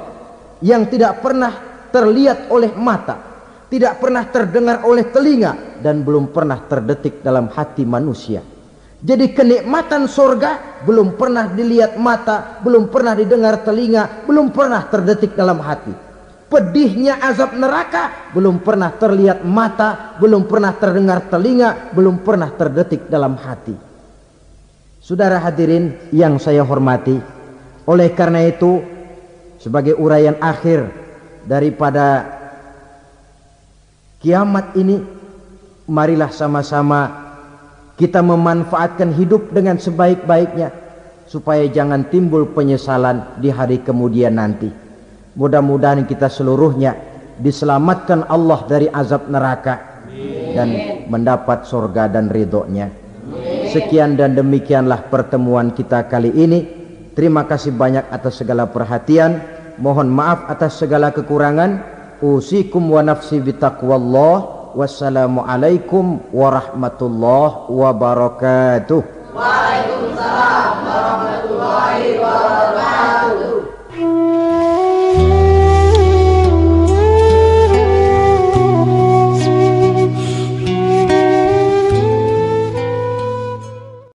yang tidak pernah terlihat oleh mata, tidak pernah terdengar oleh telinga, dan belum pernah terdetik dalam hati manusia. Jadi kenikmatan surga belum pernah dilihat mata, belum pernah didengar telinga, belum pernah terdetik dalam hati. Pedihnya azab neraka belum pernah terlihat mata, belum pernah terdengar telinga, belum pernah terdetik dalam hati. Saudara hadirin yang saya hormati, oleh karena itu sebagai uraian akhir daripada kiamat ini, marilah sama-sama kita memanfaatkan hidup dengan sebaik-baiknya, supaya jangan timbul penyesalan di hari kemudian nanti. Mudah-mudahan kita seluruhnya diselamatkan Allah dari azab neraka dan mendapat surga dan ridhonya. Sekian dan demikianlah pertemuan kita kali ini. Terima kasih banyak atas segala perhatian. Mohon maaf atas segala kekurangan. Usikum wa nafsi bitaqwallah. Wassalamualaikum warahmatullahi wabarakatuh.